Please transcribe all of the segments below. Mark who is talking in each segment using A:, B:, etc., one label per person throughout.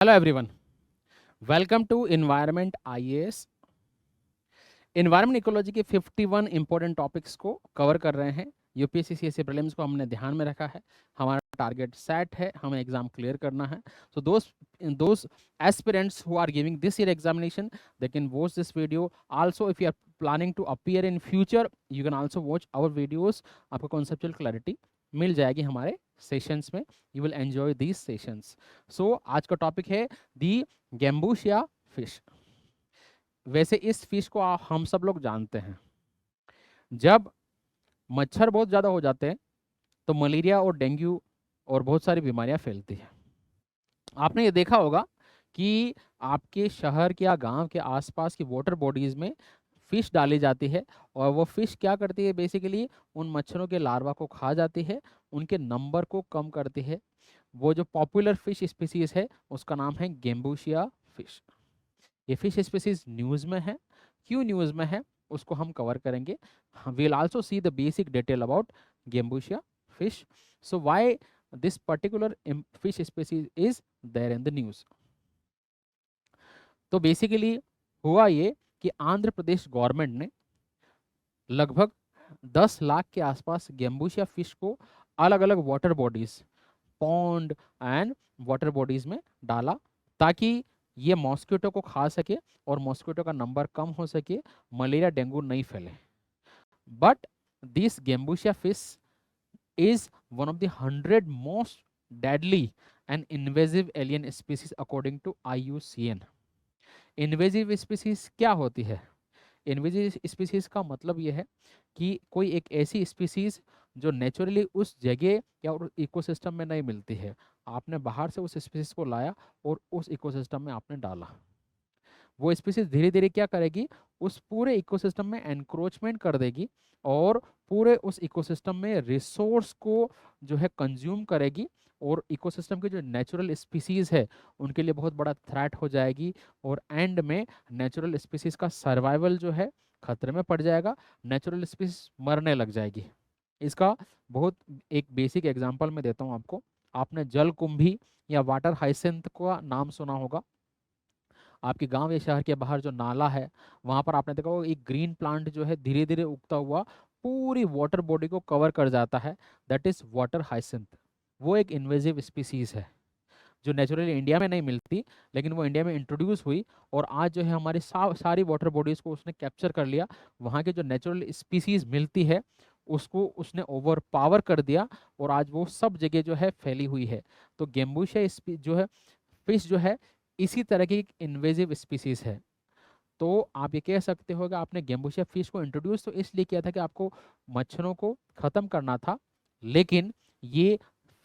A: Hello everyone, welcome to environment IAS. Environment ecology के 51 important topics को cover कर रहे हैं। यूपीएससी सीएससी प्रीलिम्स को हमने ध्यान में रखा है। हमारा टारगेट सेट है, हमें एग्जाम क्लियर करना है। So those aspirants who are giving this year examination, they can watch this video. Also if you are planning to appear in future, you can also watch our videos. आपको conceptual clarity मिल जाएगी हमारे sessions में। You will enjoy these sessions. So आज का topic है दी गैम्बूशिया fish. वैसे इस फिश को हम सब लोग जानते हैं। जब मच्छर बहुत ज़्यादा हो जाते हैं तो मलेरिया और डेंगू और बहुत सारी बीमारियां फैलती हैं। आपने ये देखा होगा कि आपके शहर के या गांव के आसपास की वाटर बॉडीज़ में फिश डाली जाती है, और वो फिश क्या करती है, बेसिकली उन मच्छरों के लार्वा को खा जाती है, उनके नंबर को कम करती है। वो जो पॉपुलर फिश स्पीसीज है उसका नाम है गेम्बूशिया फिश। ये फिश स्पीसीज न्यूज़ में है। क्यों न्यूज़ में है उसको हम कवर करेंगे। We will also see the basic detail about Gambusia fish. So why this particular fish species is there in the news. तो बेसिकली हुआ ये कि आंध्र प्रदेश गवर्नमेंट ने लगभग 10 लाख के आसपास गेम्बूशिया फिश को अलग अलग water bodies, pond and water bodies में डाला, ताकि ये मॉस्किटो को खा सके और मॉस्किटो का नंबर कम हो सके, मलेरिया डेंगू नहीं फैले। But this Gambusia fish is one of the 100 most deadly and invasive alien species according to IUCN। Invasive species क्या होती है? इन्वेजिव स्पीसीज का मतलब यह है कि कोई एक ऐसी स्पीसीज जो नेचुरली उस जगह या उस इकोसिस्टम में नहीं मिलती है, आपने बाहर से उस स्पीसीज को लाया और उस इकोसिस्टम में आपने डाला। वो स्पीसीज धीरे धीरे क्या करेगी, उस पूरे इकोसिस्टम में एनक्रोचमेंट कर देगी और पूरे उस इकोसिस्टम में रिसोर्स को जो है कंज्यूम करेगी, और इकोसिस्टम के जो नेचुरल स्पीसीज है उनके लिए बहुत बड़ा थ्रेट हो जाएगी, और एंड में नेचुरल स्पीसीज का सर्वाइवल जो है खतरे में पड़ जाएगा, नेचुरल स्पीसीज मरने लग जाएगी। इसका बहुत एक बेसिक एग्जांपल मैं देता हूँ आपको। आपने जल कुंभी या वाटर हाइसेंथ का नाम सुना होगा। आपके गांव या शहर के बाहर जो नाला है वहां पर आपने देखा होगा एक ग्रीन प्लांट जो है धीरे धीरे उगता हुआ पूरी वाटर बॉडी को कवर कर जाता है, दैट इज वाटर हाइसिंथ। वो एक इन्वेजिव स्पीसीज है जो नेचुरली इंडिया में नहीं मिलती, लेकिन वो इंडिया में इंट्रोड्यूस हुई और आज जो है हमारी सारी वाटर बॉडीज को उसने कैप्चर कर लिया। वहाँ के जो नेचुरल स्पीसीज मिलती है उसको उसने ओवर पावर कर दिया, और आज वो सब जगह जो है फैली हुई है। तो गेम्बूशिया जो है फिश जो है इसी तरह की इन्वेजिव स्पीसीज है। तो आप ये कह सकते हो कि आपने गेम्बूशिया फिश को इंट्रोड्यूस तो इसलिए किया था कि आपको मच्छरों को खत्म करना था, लेकिन ये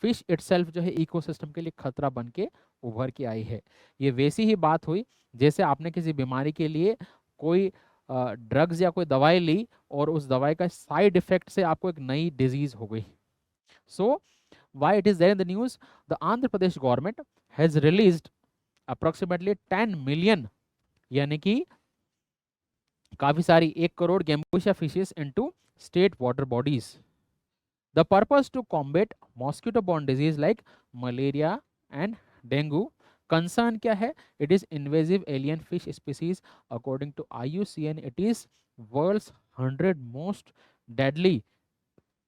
A: फिश इटसेल्फ जो है इकोसिस्टम के लिए खतरा बन के उभर के आई है। ये वैसी ही बात हुई जैसे आपने किसी बीमारी के लिए कोई ड्रग्स या कोई दवाई ली और उस दवाई का साइड इफेक्ट से आपको एक नई डिजीज हो गई। So why it is there in the news, the Andhra Pradesh government has released approximately 10 million, यानी कि काफी सारी 1 crore Gambusia fishes into state water bodies. The purpose to combat mosquito borne disease like malaria and dengue. Concern क्या है? It is invasive alien fish species according to IUCN। It is world's 100 most deadly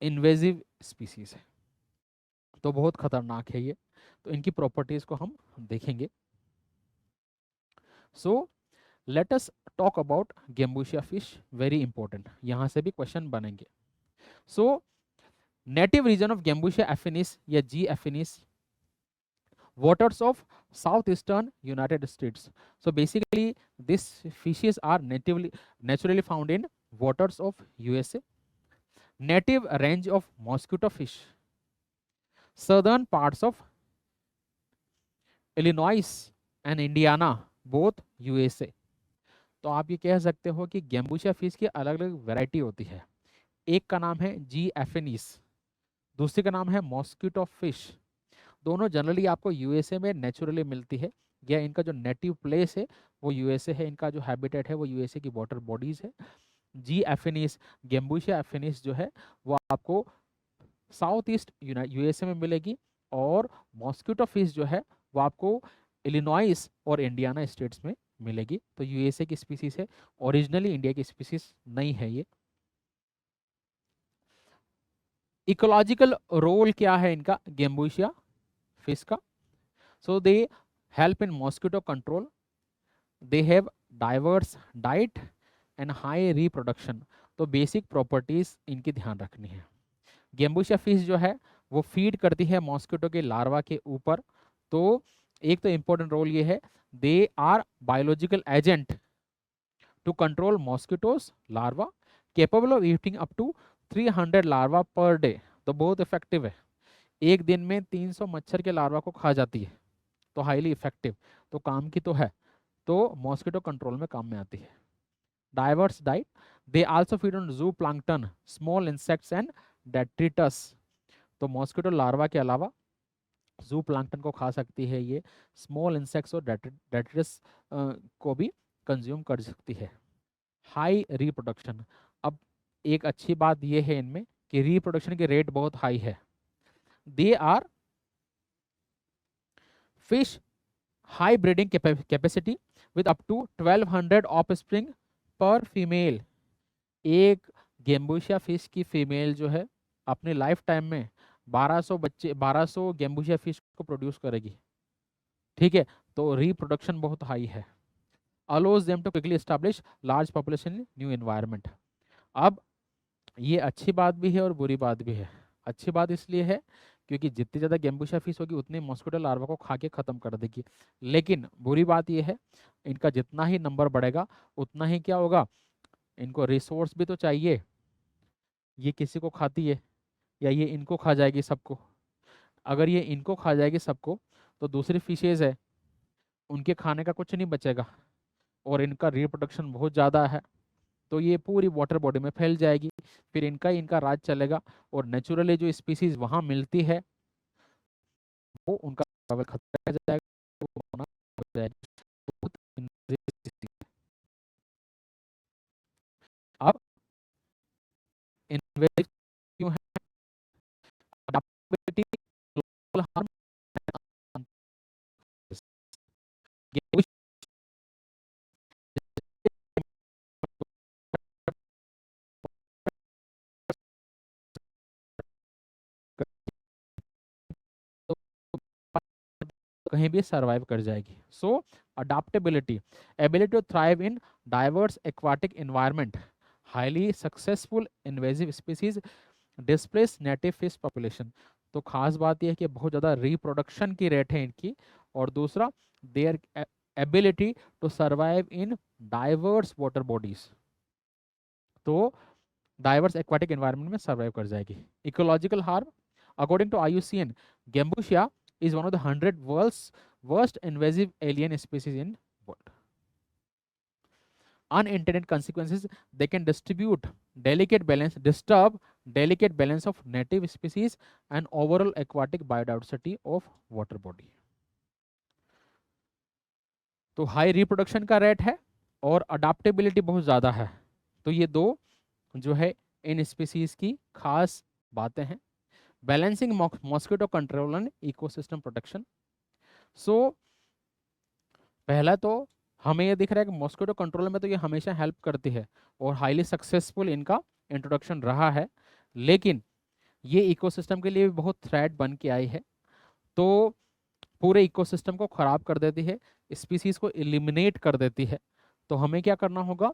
A: invasive species है। तो बहुत खतरनाक है ये। तो इनकी प्रॉपर्टीज को हम देखेंगे। So let us talk about Gambusia fish, very important, यहां से भी क्वेश्चन बनेंगे। So native region of Gambusia affinis या G एफिनिस, waters of southeastern United States. So basically these fishes are naturally found in waters of USA. Native range of mosquito fish, southern parts of Illinois and Indiana, both USA। तो आप ये कह सकते हो कि गेम्बूशिया fish की अलग अलग वैरायटी होती है। एक का नाम है जी एफिनिस, दूसरे का नाम है मॉस्किटो फिश। दोनों जनरली आपको यूएसए में नेचुरली मिलती है, या इनका जो नेटिव प्लेस है वो यूएसए है, इनका जो हैबिटेट है वो यूएसए की वाटर बॉडीज है। जी एफिनिस, गेम्बूशिया एफिनिस जो है वो आपको साउथ ईस्ट यूएसए में मिलेगी, और मॉस्किटो फिश जो है वो आपको इलिनॉइस और इंडियाना स्टेट्स में मिलेगी। तो यूएसए की स्पीसीज है, ओरिजिनली इंडिया की स्पीसीज नहीं है ये। इकोलॉजिकल रोल क्या है इनका, गेम्बूशिया फिश का? So they help in mosquito control, they have diverse diet and high reproduction. तो बेसिक प्रॉपर्टीज इनकी ध्यान रखनी है। गेम्बूशिया फिश जो है वो फीड करती है मॉस्किटो के लार्वा के ऊपर। तो एक तो इंपॉर्टेंट रोल ये है, they are biological agent to control mosquitoes larva, capable of eating up to 300 larva per day. तो बहुत इफेक्टिव है, एक दिन में 300 मच्छर के लार्वा को खा जाती है, तो हाईली इफेक्टिव, तो काम की तो है, तो मॉस्किटो कंट्रोल में काम में आती है। Diverse diet, they also feed on जू प्लांक्टन, स्मॉल इंसेक्ट्स एंड डेट्रिटस। तो मॉस्किटो लार्वा के अलावा जू प्लांक्टन को खा सकती है ये, स्मॉल इंसेक्ट्स और डेट्रिटस को भी कंज्यूम कर सकती है। हाई रिप्रोडक्शन, अब एक अच्छी बात यह है इनमें कि रिप्रोडक्शन की रेट बहुत हाई है। They are fish high breeding capacity with up to 1200 offspring per female. एक गेम्बूशिया फिश की फीमेल जो है अपने लाइफ टाइम में 1200 गेम्बूशिया फिश को प्रोड्यूस करेगी, ठीक है। तो रिप्रोडक्शन बहुत हाई है, allows them to quickly establish large population in new environment. अब ये अच्छी बात भी है और बुरी बात भी है। अच्छी बात इसलिए है क्योंकि जितनी ज़्यादा गेम्बूशिया फिश होगी उतनी मॉस्किटो लार्वा को खा के ख़त्म कर देगी। लेकिन बुरी बात ये है, इनका जितना ही नंबर बढ़ेगा उतना ही क्या होगा, इनको रिसोर्स भी तो चाहिए। ये किसी को खाती है या ये इनको खा जाएगी सबको? अगर ये इनको खा जाएगी सबको तो दूसरी फिशेज है उनके खाने का कुछ नहीं बचेगा, और इनका रिप्रोडक्शन बहुत ज़्यादा है, तो ये पूरी वाटर बॉडी में फैल जाएगी, फिर इनका राज चलेगा, और नेचुरली जो स्पीसीज वहाँ मिलती है वो उनका लेवल खत्म हो जाएगा, वो होना हो जाएगी। बहुत invasive species है। अब इन्वेसिव क्यों है? Adaptability, global harm, ये कुछ कहीं भी सरवाइव कर जाएगी। So adaptability, ability to thrive in diverse aquatic environment, highly successful invasive species displace native fish population. तो खास बात यह है कि बहुत ज़्यादा रिप्रोडक्शन की रेट है इनकी, और दूसरा their ability to survive in diverse water bodies, तो डाइवर्स एक्वाटिक एनवायरनमेंट में सर्वाइव कर जाएगी। Ecological harm, according to IUCN, gambusia is one of the 100 world's worst invasive alien species in world. Unintended consequences, they can disturb delicate balance of native species and overall aquatic biodiversity of water body. तो high reproduction का rate है और adaptability बहुत ज़्यादा है, तो ये दो जो है इन स्पीसीज की खास बातें हैं। Balancing mosquito control and ecosystem protection. So पहला तो हमें ये दिख रहा है कि मॉस्किटो कंट्रोल में तो ये हमेशा हेल्प करती है और हाईली सक्सेसफुल इनका इंट्रोडक्शन रहा है, लेकिन ये इकोसिस्टम के लिए भी बहुत थ्रेट बन के आई है, तो पूरे इकोसिस्टम को खराब कर देती है, स्पीसीज को एलिमिनेट कर देती है। तो हमें क्या करना होगा,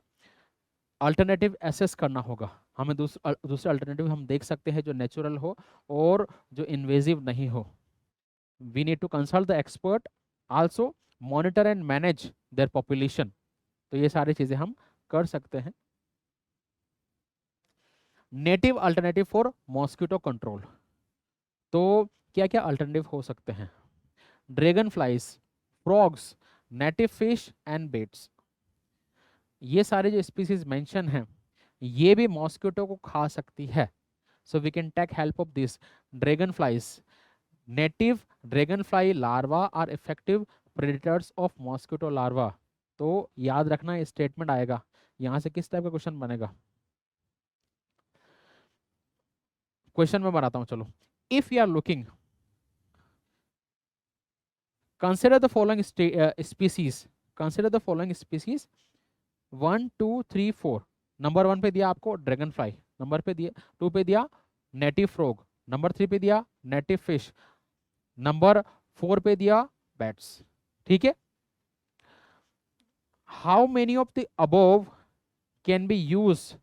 A: अल्टरनेटिव एसेस करना होगा। हमें दूसरे अल्टरनेटिव हम देख सकते हैं जो नेचुरल हो और जो इन्वेजिव नहीं हो। We need to consult the expert, also monitor and manage their population. तो ये सारी चीजें हम कर सकते हैं। Native alternative for mosquito control, तो क्या क्या अल्टरनेटिव हो सकते हैं? Dragonflies, frogs, native fish and bats, ये सारे जो स्पीसीज मेंशन हैं ये भी मॉस्किटो को खा सकती है। So we can take help of this. Dragonflies, native dragonfly larva are effective predators of mosquito larva. तो याद रखना ये स्टेटमेंट आएगा, यहां से किस टाइप का क्वेश्चन बनेगा। क्वेश्चन में बनाता हूं, चलो। If you are looking consider the following species, consider the following species 1 2 3 4। Number 1 पे दिया आपको ड्रैगन फ्लाई, नंबर पे दिया 2 पे दिया नेटिव फ्रॉग, नंबर 3 पे दिया नेटिव फिश, नंबर 4 पे दिया बैट्स। ठीक है, how many of the above can be used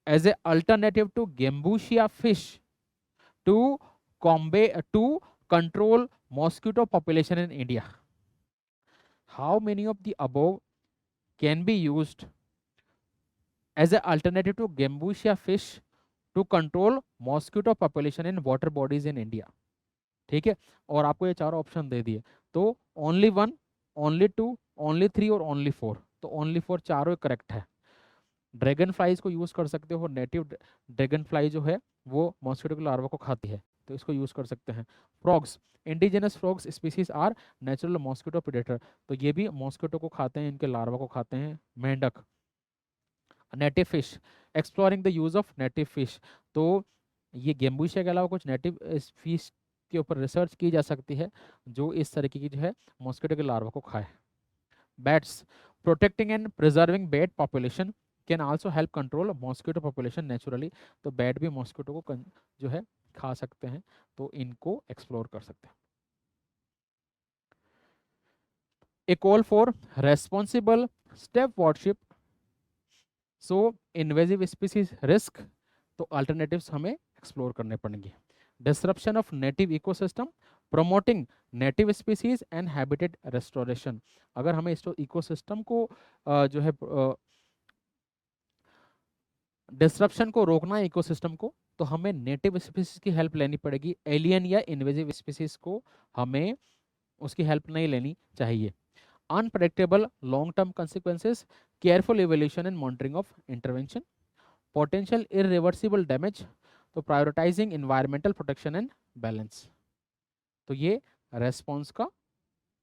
A: as a alternative to Gambusia fish to combat to control mosquito population in India? How many of the above can be used as a alternative to Gambusia fish to control mosquito population in water bodies in India? ठीक है, और आपको ये चारों option दे दिए, तो only 1, only 2, only 3 और only 4। तो ओनली 4 चारों करेक्ट है। ड्रैगन फ्लाइज को यूज कर सकते हो, नेटिव ड्रैगन फ्लाई जो है वो मॉस्किटो के लार्वा को खाती है, तो इसको यूज कर सकते हैं। Frogs, indigenous frogs species are natural mosquito predator, तो ये भी मॉस्किटो को खाते हैं, इनके लार्वा को खाते हैं। मेंढक, native fish, exploring the use of native fish, तो ये गेम्बुशिया के अलावा कुछ नेटिव फिश के ऊपर रिसर्च की जा सकती है जो इस तरीके की जो है मॉस्किटो के लार्वा को खाए। Bats, protecting and preserving bat population can also help control mosquito population naturally, तो बैट भी मॉस्किटो को जो है खा सकते हैं, तो इनको एक्सप्लोर कर सकते हैं। A call for responsible stewardship, so invasive species risk, तो अल्टरनेटिव्स हमें एक्सप्लोर करने पड़ेंगे। Disruption of native ecosystem, promoting native species and habitat restoration, अगर हमें इकोसिस्टम को जो है डिसरप्शन को रोकना है इकोसिस्टम को, तो हमें नेटिव स्पीसीज की हेल्प लेनी पड़ेगी, एलियन या इन्वेजिव स्पीसीज को हमें उसकी हेल्प नहीं लेनी चाहिए। Unpredictable long term consequences, careful evolution and monitoring of intervention, potential irreversible damage, तो prioritising environmental protection and balance, तो ये रेस्पॉन्स का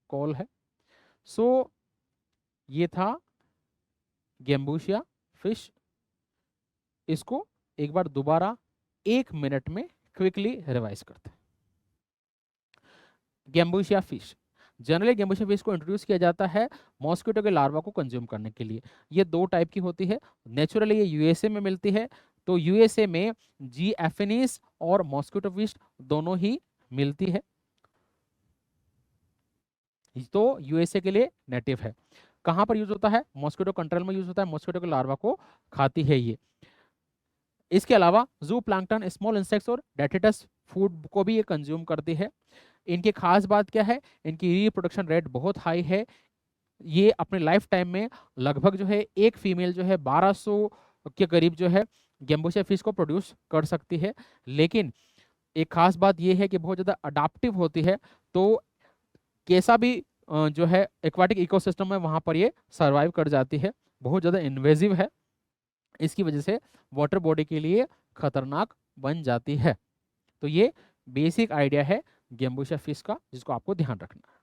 A: कॉल है। सो ये था गेम्बुशिया फिश, इसको एक बार दोबारा 1 मिनट में क्विकली रिवाइज करते हैं। गेम्बुशिया फिश, जनरली गेम्बुशिया फिश को इंट्रोड्यूस किया जाता है मॉस्किटो के लार्वा को कंज्यूम करने के लिए। ये 2 टाइप की होती है, नेचुरली ये यूएसए में मिलती है, तो यूएसए में जी एफिनिस और मॉस्किटो फिश दोनों ही मिलती है, तो यूएसए के लिए नेटिव है। कहाँ पर यूज होता है? मॉस्किटो कंट्रोल में यूज होता है, मॉस्किटो के लार्वा को खाती है ये। इसके अलावा जू प्लांक्टन, स्मॉल इंसेक्ट्स और डेट्रिटस फूड को भी ये कंज्यूम करती है। इनकी खास बात क्या है? इनकी रिप्रोडक्शन रेट बहुत हाई है, ये अपने लाइफ टाइम में लगभग जो है एक फीमेल जो है 1200 के करीब जो है गेम्बुशिया फिश को प्रोड्यूस कर सकती है। लेकिन एक खास बात ये है कि बहुत ज़्यादा अडाप्टिव होती है, तो कैसा भी जो है एक्वाटिक इकोसिस्टम में वहाँ पर ये सर्वाइव कर जाती है। बहुत ज़्यादा इन्वेजिव है, इसकी वजह से वाटर बॉडी के लिए खतरनाक बन जाती है। तो ये बेसिक आइडिया है गेम्बुशिया फिश का, जिसको आपको ध्यान रखना है।